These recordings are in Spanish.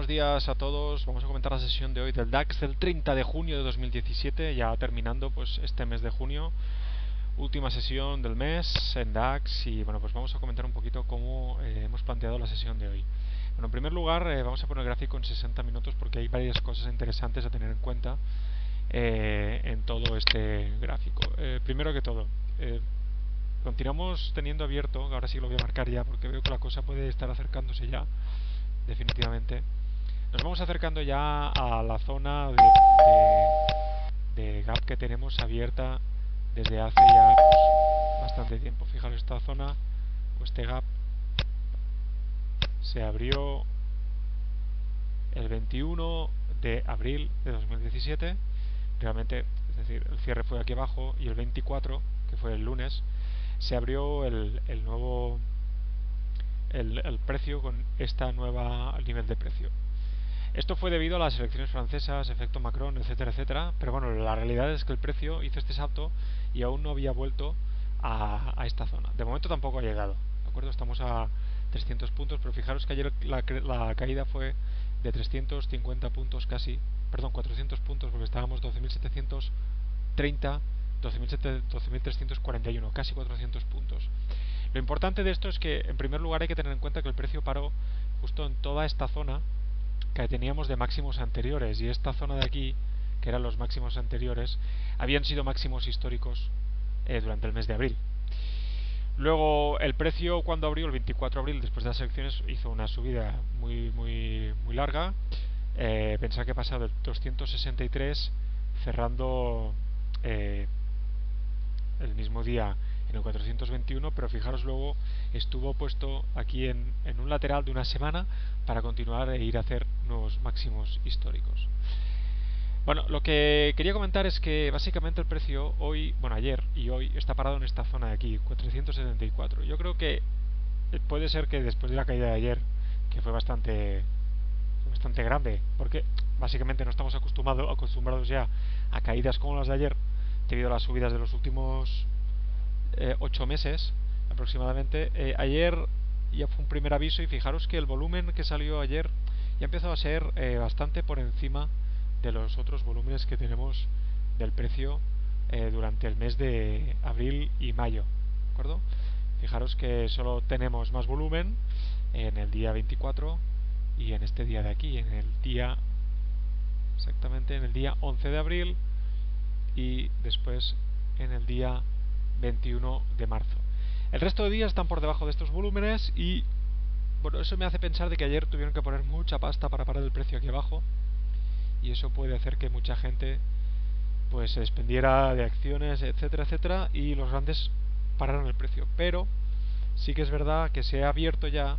buenos días a todos. Vamos a comentar la sesión de hoy del DAX del 30 de junio de 2017, ya terminando pues este mes de junio, última sesión del mes en DAX. Y bueno, pues vamos a comentar un poquito cómo hemos planteado la sesión de hoy. Bueno, en primer lugar vamos a poner el gráfico en 60 minutos porque hay varias cosas interesantes a tener en cuenta en todo este gráfico. Primero que todo, continuamos teniendo abierto, ahora sí lo voy a marcar ya porque veo que la cosa puede estar acercándose ya, definitivamente. Nos vamos acercando ya a la zona de gap que tenemos abierta desde hace ya pues, bastante tiempo. Fijaros, esta zona o este gap se abrió el 21 de abril de 2017. Realmente, es decir, el cierre fue aquí abajo, y el 24, que fue el lunes, se abrió el nuevo el precio con esta nueva nivel de precio. Esto fue debido a las elecciones francesas, efecto Macron, etcétera, etcétera. Pero bueno, la realidad es que el precio hizo este salto y aún no había vuelto a esta zona. De momento tampoco ha llegado, ¿de acuerdo? Estamos a 300 puntos, pero fijaros que ayer la caída fue de 350 puntos casi, perdón, 400 puntos, porque estábamos 12.730, 12.341, casi 400 puntos. Lo importante de esto es que, en primer lugar, hay que tener en cuenta que el precio paró justo en toda esta zona que teníamos de máximos anteriores, y esta zona de aquí, que eran los máximos anteriores, habían sido máximos históricos durante el mes de abril. Luego el precio, cuando abrió el 24 de abril, después de las elecciones, hizo una subida muy larga. Pensad que ha pasado del 263, cerrando el mismo día en el 421, pero fijaros, luego estuvo puesto aquí en un lateral de una semana para continuar e ir a hacer nuevos máximos históricos. Bueno, lo que quería comentar es que básicamente el precio hoy, bueno, ayer y hoy, está parado en esta zona de aquí, 474. Yo creo que puede ser que después de la caída de ayer, que fue bastante grande, porque básicamente no estamos acostumbrados ya a caídas como las de ayer, debido a las subidas de los últimos 8 meses aproximadamente. Ayer ya fue un primer aviso, y fijaros que el volumen que salió ayer ya empezó a ser bastante por encima de los otros volúmenes que tenemos del precio durante el mes de abril y mayo, ¿de acuerdo? Fijaros que solo tenemos más volumen en el día 24 y en este día de aquí, exactamente en el día 11 de abril, y después en el día 21 de marzo. El resto de días están por debajo de estos volúmenes, y bueno, eso me hace pensar de que ayer tuvieron que poner mucha pasta para parar el precio aquí abajo, y eso puede hacer que mucha gente pues se despendiera de acciones, etcétera, etcétera, y los grandes pararon el precio. Pero sí que es verdad que se ha abierto ya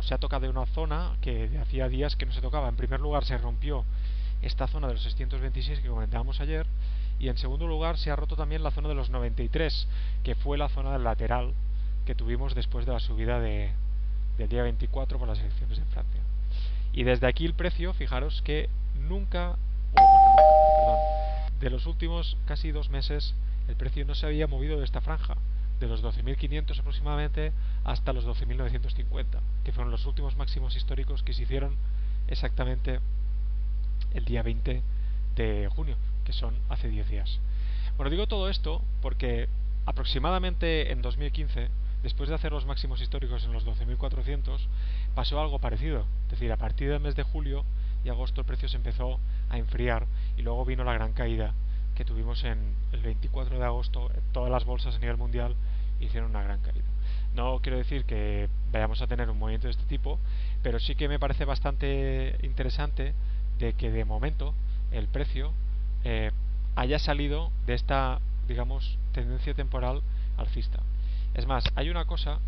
se ha tocado una zona que hacía días que no se tocaba. En primer lugar, se rompió esta zona de los 626 que comentábamos ayer, y en segundo lugar se ha roto también la zona de los 93, que fue la zona del lateral que tuvimos después de la subida del día 24 por las elecciones en Francia. Y desde aquí el precio, fijaros que de los últimos casi 2 meses, el precio no se había movido de esta franja, de los 12.500 aproximadamente hasta los 12.950, que fueron los últimos máximos históricos que se hicieron exactamente el día 20 de junio, que son hace 10 días. Bueno, digo todo esto porque aproximadamente en 2015, después de hacer los máximos históricos en los 12.400, pasó algo parecido. Es decir, a partir del mes de julio y agosto el precio se empezó a enfriar, y luego vino la gran caída que tuvimos en el 24 de agosto. Todas las bolsas a nivel mundial hicieron una gran caída. No quiero decir que vayamos a tener un movimiento de este tipo, pero sí que me parece bastante interesante de que de momento el precio haya salido de esta, digamos, tendencia temporal alcista. Es más, hay una cosa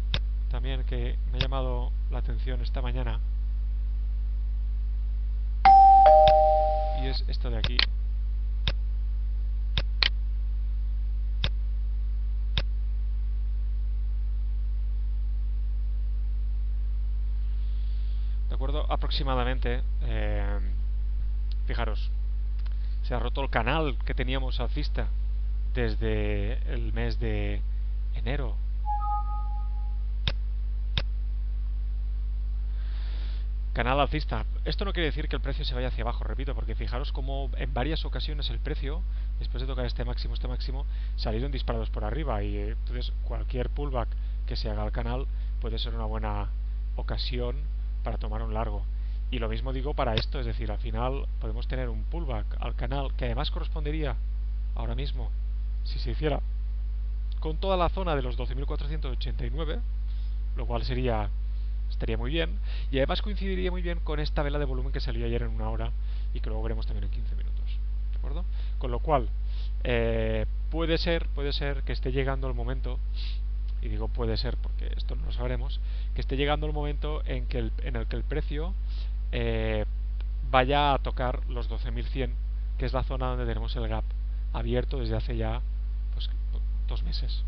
también que me ha llamado la atención esta mañana, y es esto de aquí. De acuerdo, aproximadamente, fijaros, se ha roto el canal que teníamos alcista desde el mes de enero. Canal alcista. Esto no quiere decir que el precio se vaya hacia abajo, repito, porque fijaros como en varias ocasiones el precio, después de tocar este máximo, salieron disparados por arriba y entonces cualquier pullback que se haga al canal puede ser una buena ocasión para tomar un largo. Y lo mismo digo para esto, es decir, al final podemos tener un pullback al canal que además correspondería ahora mismo, si se hiciera con toda la zona de los 12.489, lo cual estaría muy bien, y además coincidiría muy bien con esta vela de volumen que salió ayer en 1 hora y que luego veremos también en 15 minutos, ¿de acuerdo? Con lo cual puede ser que esté llegando el momento, y digo puede ser porque esto no lo sabremos, que esté llegando el momento en el que el precio vaya a tocar los 12.100, que es la zona donde tenemos el gap abierto desde hace ya pues 2 meses.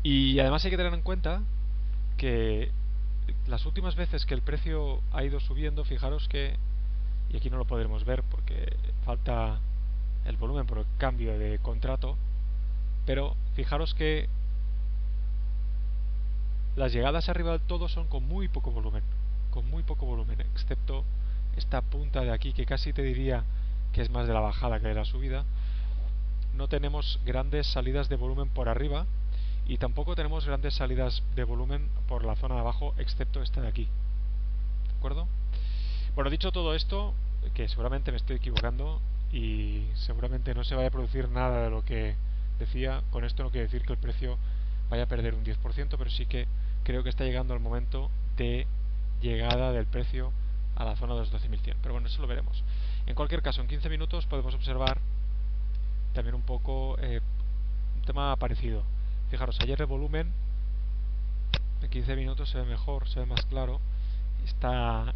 Y además hay que tener en cuenta que las últimas veces que el precio ha ido subiendo, fijaros que, y aquí no lo podremos ver porque falta el volumen por el cambio de contrato, pero fijaros que las llegadas arriba del todo son con muy poco volumen, excepto esta punta de aquí que casi te diría que es más de la bajada que de la subida. No tenemos grandes salidas de volumen por arriba y tampoco tenemos grandes salidas de volumen por la zona de abajo, excepto esta de aquí, ¿de acuerdo? Bueno, dicho todo esto, que seguramente me estoy equivocando y seguramente no se vaya a producir nada de lo que decía, con esto no quiere decir que el precio vaya a perder un 10%, pero sí que creo que está llegando el momento de llegada del precio a la zona de los 12.100, pero bueno, eso lo veremos. En cualquier caso, en 15 minutos podemos observar también un poco un tema parecido. Fijaros, ayer el volumen en 15 minutos se ve mejor, se ve más claro.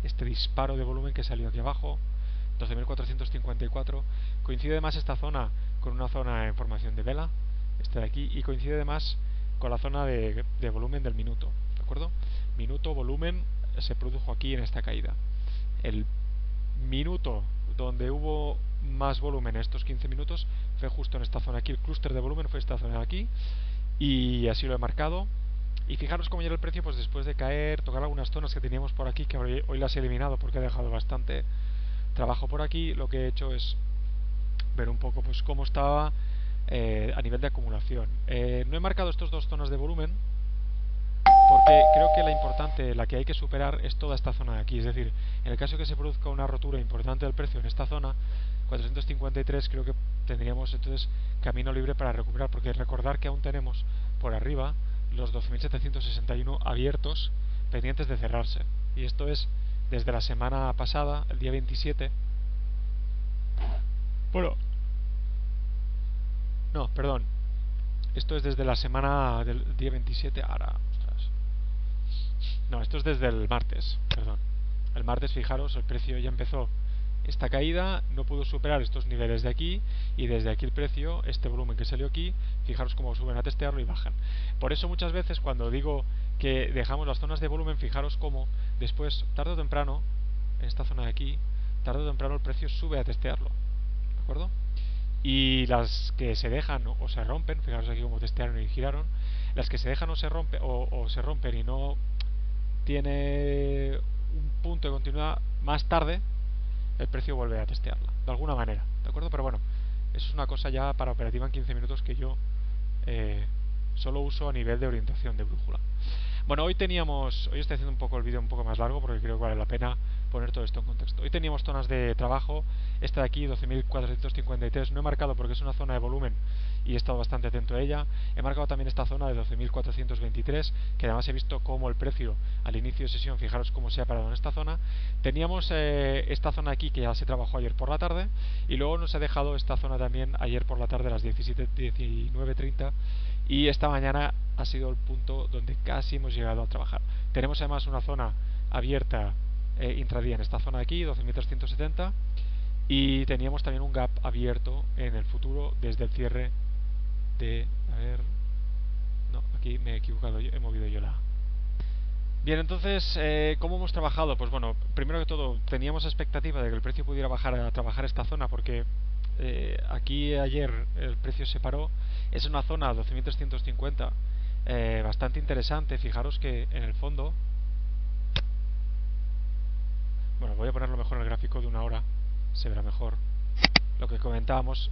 Este disparo de volumen que salió aquí abajo, 12.454. Coincide además esta zona con una zona en formación de vela, esta de aquí, y coincide además con la zona de volumen del minuto, ¿de acuerdo? Minuto, volumen, se produjo aquí en esta caída. El minuto donde hubo más volumen en estos 15 minutos fue justo en esta zona aquí. El clúster de volumen fue esta zona de aquí y así lo he marcado. Y fijaros cómo llega el precio, pues después de caer, tocar algunas zonas que teníamos por aquí, que hoy las he eliminado porque he dejado bastante trabajo por aquí. Lo que he hecho es ver un poco pues cómo estaba a nivel de acumulación. No he marcado estas dos zonas de volumen porque creo que la importante, la que hay que superar, es toda esta zona de aquí. Es decir, en el caso que se produzca una rotura importante del precio en esta zona 453, creo que tendríamos entonces camino libre para recuperar, porque recordar que aún tenemos por arriba los 12.761 abiertos pendientes de cerrarse, y esto es desde la semana pasada, el día 27. Bueno, no, perdón, esto es desde la semana del día 27. Ahora, ostras, no, esto es desde el martes, perdón. El martes, fijaros, el precio ya empezó esta caída, no pudo superar estos niveles de aquí, y desde aquí el precio, este volumen que salió aquí, fijaros cómo suben a testearlo y bajan. Por eso muchas veces cuando digo que dejamos las zonas de volumen, fijaros cómo después, tarde o temprano, en esta zona de aquí, tarde o temprano el precio sube a testearlo, ¿de acuerdo? Y las que se dejan o se rompen, fijaros aquí cómo testearon y giraron, las que se dejan o se rompen y no tiene un punto de continuidad, más tarde el precio vuelve a testearla, de alguna manera, ¿de acuerdo? Pero bueno, eso es una cosa ya para operativa en 15 minutos que yo solo uso a nivel de orientación de brújula. Bueno, hoy estoy haciendo un poco el vídeo un poco más largo porque creo que vale la pena poner todo esto en contexto. Hoy teníamos zonas de trabajo, esta de aquí 12.453, no he marcado porque es una zona de volumen y he estado bastante atento a ella. He marcado también esta zona de 12.423, que además he visto cómo el precio al inicio de sesión, fijaros cómo se ha parado en esta zona. Teníamos esta zona aquí que ya se trabajó ayer por la tarde, y luego nos ha dejado esta zona también ayer por la tarde a las 19:30, y esta mañana ha sido el punto donde casi hemos llegado a trabajar. Tenemos además una zona abierta intradía en esta zona de aquí, 12.370, y teníamos también un gap abierto en el futuro desde el cierre de... a ver... no, aquí me he equivocado, he movido yo la... Bien, entonces, ¿cómo hemos trabajado? Pues bueno, primero que todo, teníamos expectativa de que el precio pudiera bajar a trabajar esta zona porque aquí ayer el precio se paró. Es una zona 12.350 bastante interesante. Fijaros que en el fondo Bueno, voy a ponerlo mejor en el gráfico de una hora, se verá mejor. Lo que comentábamos,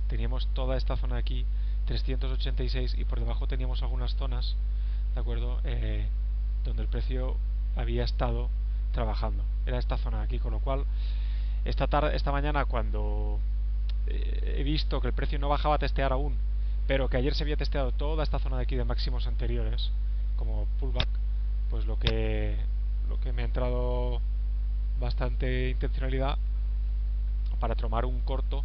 teníamos toda esta zona de aquí 386 y por debajo teníamos algunas zonas, ¿de acuerdo? Donde el precio había estado trabajando. Era esta zona de aquí, con lo cual esta mañana, cuando he visto que el precio no bajaba a testear aún, pero que ayer se había testeado toda esta zona de aquí de máximos anteriores como pullback, pues lo que me ha entrado bastante intencionalidad para tomar un corto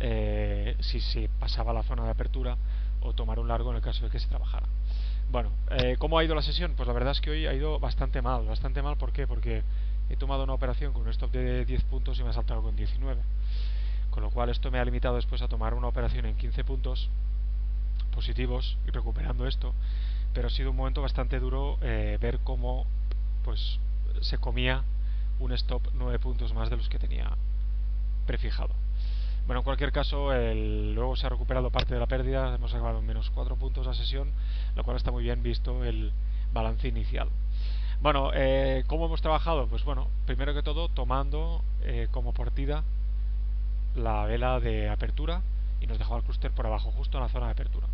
si pasaba la zona de apertura, o tomar un largo en el caso de que se trabajara. Bueno, ¿cómo ha ido la sesión? Pues la verdad es que hoy ha ido bastante mal. ¿Por qué? Porque he tomado una operación con un stop de 10 puntos y me ha saltado con 19, con lo cual esto me ha limitado después a tomar una operación en 15 puntos positivos y recuperando esto. Pero ha sido un momento bastante duro ver cómo pues se comía un stop 9 puntos más de los que tenía prefijado. Bueno, en cualquier caso, luego se ha recuperado parte de la pérdida, hemos acabado en menos 4 puntos la sesión, lo cual está muy bien visto el balance inicial. Bueno, ¿cómo hemos trabajado? Pues bueno, primero que todo tomando como partida la vela de apertura y nos dejaba el clúster por abajo, justo en la zona de apertura.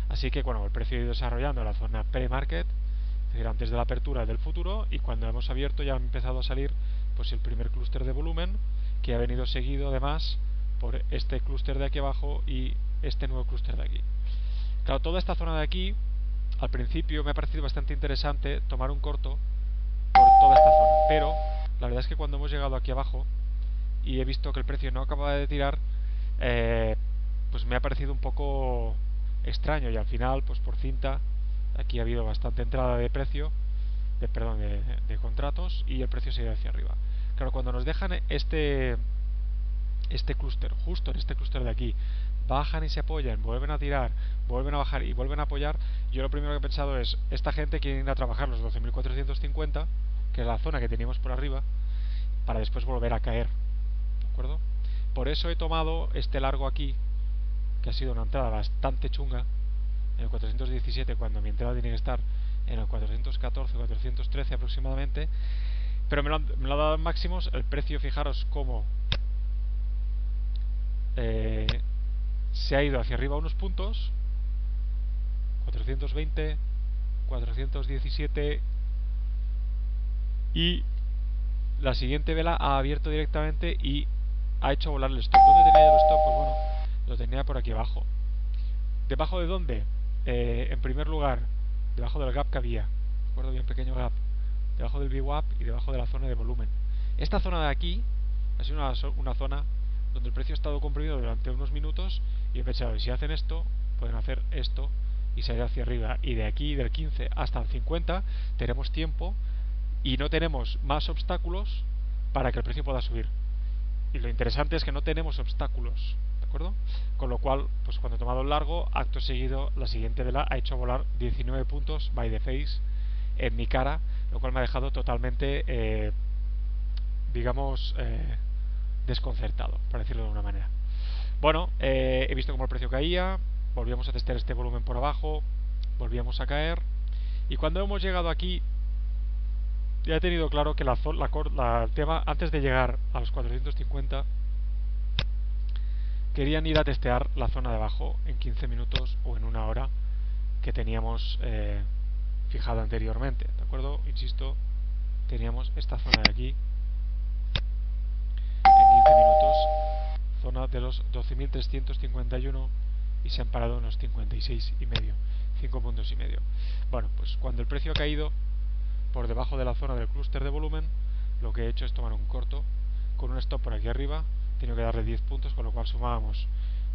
Así que bueno, el precio ha ido desarrollando la zona pre-market, es decir, antes de la apertura del futuro, y cuando hemos abierto ya ha empezado a salir pues el primer clúster de volumen, que ha venido seguido además por este clúster de aquí abajo y este nuevo clúster de aquí. Claro, toda esta zona de aquí al principio me ha parecido bastante interesante tomar un corto por toda esta zona, pero la verdad es que cuando hemos llegado aquí abajo y he visto que el precio no acababa de tirar, pues me ha parecido un poco extraño, y al final pues por cinta aquí ha habido bastante entrada de precio de contratos, y el precio se ha ido hacia arriba. Claro, cuando nos dejan este clúster, justo en este clúster de aquí, bajan y se apoyan, vuelven a tirar, vuelven a bajar y vuelven a apoyar, yo lo primero que he pensado es, esta gente quiere ir a trabajar los 12.450, que es la zona que teníamos por arriba, para después volver a caer, ¿de acuerdo? Por eso he tomado este largo aquí, que ha sido una entrada bastante chunga, en el 417, cuando mi entrada tiene que estar en el 414, 413 aproximadamente, pero me lo ha dado en máximos. El precio, fijaros cómo se ha ido hacia arriba unos puntos, 420, 417, y la siguiente vela ha abierto directamente y ha hecho volar el stop. ¿Dónde tenía yo el stop? Pues bueno, lo tenía por aquí abajo. ¿Debajo de dónde? En primer lugar, debajo del gap que había, recuerdo bien, pequeño gap, debajo del VWAP y debajo de la zona de volumen. Esta zona de aquí ha sido una zona donde el precio ha estado comprimido durante unos minutos, y he pensado, si hacen esto, pueden hacer esto y salir hacia arriba, y de aquí, del 15 hasta el 50, tenemos tiempo y no tenemos más obstáculos para que el precio pueda subir. Y lo interesante es que no tenemos obstáculos, ¿de acuerdo? Con lo cual, pues cuando he tomado el largo, acto seguido, la siguiente vela ha hecho volar 19 puntos by the face en mi cara, lo cual me ha dejado totalmente, digamos, desconcertado, por decirlo de una manera. Bueno, he visto cómo el precio caía, volvíamos a testear este volumen por abajo, volvíamos a caer, y cuando hemos llegado aquí, ya he tenido claro que el tema, antes de llegar a los 450, querían ir a testear la zona de abajo en 15 minutos o en una hora que teníamos fijada anteriormente, ¿de acuerdo? Insisto, teníamos esta zona de aquí en 15 minutos, zona de los 12.351, y se han parado en los 56 y medio, 5 puntos y medio. Bueno, pues cuando el precio ha caído por debajo de la zona del clúster de volumen, lo que he hecho es tomar un corto con un stop por aquí arriba. He tenido que darle 10 puntos, con lo cual sumábamos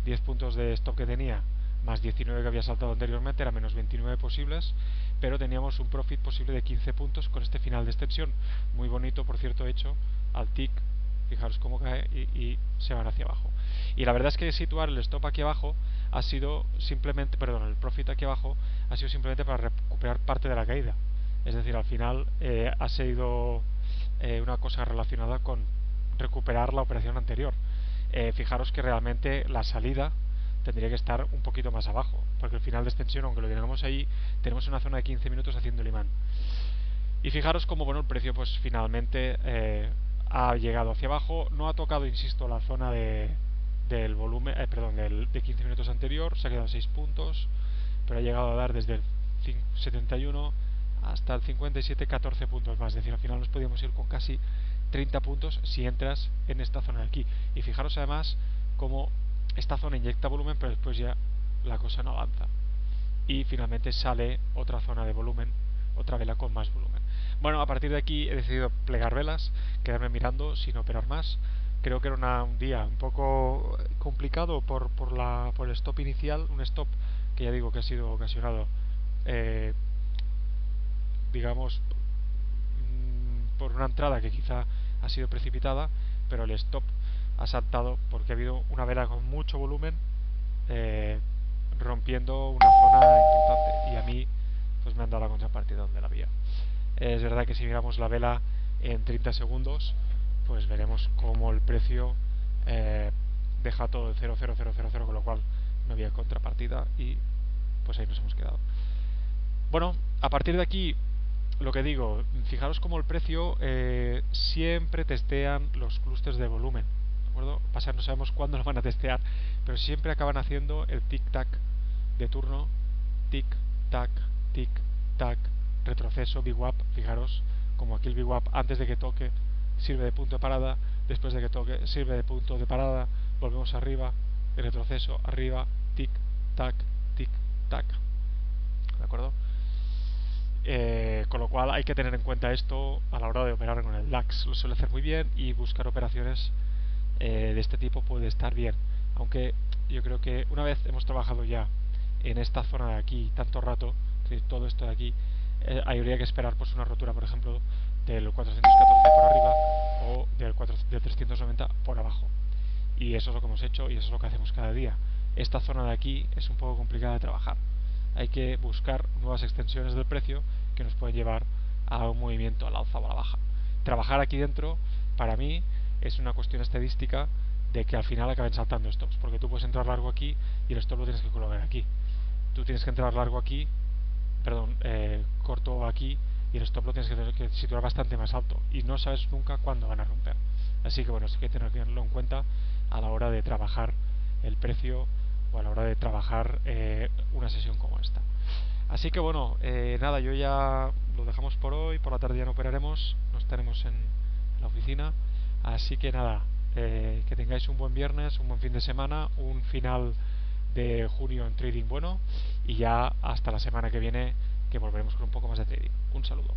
10 puntos de stop que tenía más 19 que había saltado anteriormente, eran menos 29 posibles, pero teníamos un profit posible de 15 puntos con este final de extensión, muy bonito, por cierto, hecho al tick. Fijaros cómo cae y se van hacia abajo. Y la verdad es que situar el stop aquí abajo ha sido simplemente, perdón, el profit aquí abajo ha sido simplemente para recuperar parte de la caída. Es decir, al final ha sido una cosa relacionada con recuperar la operación anterior. Fijaros que realmente la salida tendría que estar un poquito más abajo, porque el final de extensión, aunque lo tengamos ahí, tenemos una zona de 15 minutos haciendo el imán. Y fijaros como bueno, el precio pues finalmente ha llegado hacia abajo, no ha tocado, insisto, la zona del volumen, perdón, de 15 minutos anterior, se ha quedado 6 puntos, pero ha llegado a dar desde el 71 hasta el 57 14 puntos más, es decir, al final nos podíamos ir con casi 30 puntos si entras en esta zona de aquí. Y fijaros además cómo esta zona inyecta volumen, pero después ya la cosa no avanza y finalmente sale otra zona de volumen, otra vela con más volumen. Bueno, a partir de aquí he decidido plegar velas, quedarme mirando sin operar más. Creo que era un día un poco complicado por el stop inicial, un stop que ya digo que ha sido ocasionado, digamos, por una entrada que quizá ha sido precipitada, pero el stop ha saltado porque ha habido una vela con mucho volumen rompiendo una zona importante y a mí pues me han dado la contrapartida donde la había. Es verdad que si miramos la vela en 30 segundos pues veremos como el precio deja todo en 0,0000, con lo cual no había contrapartida y pues ahí nos hemos quedado. Bueno, a partir de aquí lo que digo, fijaros como el precio siempre testean los clústeres de volumen, ¿de acuerdo? Pasa, no sabemos cuándo lo van a testear, pero siempre acaban haciendo el tic-tac de turno, tic-tac, tic-tac, retroceso, VWAP, fijaros, como aquí el VWAP antes de que toque sirve de punto de parada, después de que toque sirve de punto de parada, volvemos arriba, el retroceso, arriba, tic-tac, tic-tac, ¿de acuerdo? Con lo cual hay que tener en cuenta esto a la hora de operar con el DAX. Lo suele hacer muy bien y buscar operaciones de este tipo puede estar bien. Aunque yo creo que una vez hemos trabajado ya en esta zona de aquí tanto rato, todo esto de aquí, habría que esperar pues una rotura, por ejemplo, del 414 por arriba o del 390 por abajo. Y eso es lo que hemos hecho y eso es lo que hacemos cada día. Esta zona de aquí es un poco complicada de trabajar. Hay que buscar nuevas extensiones del precio que nos pueden llevar a un movimiento al alza o a la baja. Trabajar aquí dentro, para mí, es una cuestión estadística de que al final acaben saltando stops, porque tú puedes entrar largo aquí y el stop lo tienes que colocar aquí. Tú tienes que entrar largo aquí, perdón, corto aquí y el stop lo tienes que situar bastante más alto y no sabes nunca cuándo van a romper. Así que bueno, sí que hay que tenerlo en cuenta a la hora de trabajar el precio o a la hora de trabajar una sesión como esta. Así que bueno, nada, yo ya lo dejamos por hoy, por la tarde ya no operaremos, no estaremos en la oficina, así que nada, que tengáis un buen viernes, un buen fin de semana, un final de junio en trading bueno y ya hasta la semana que viene que volveremos con un poco más de trading. Un saludo.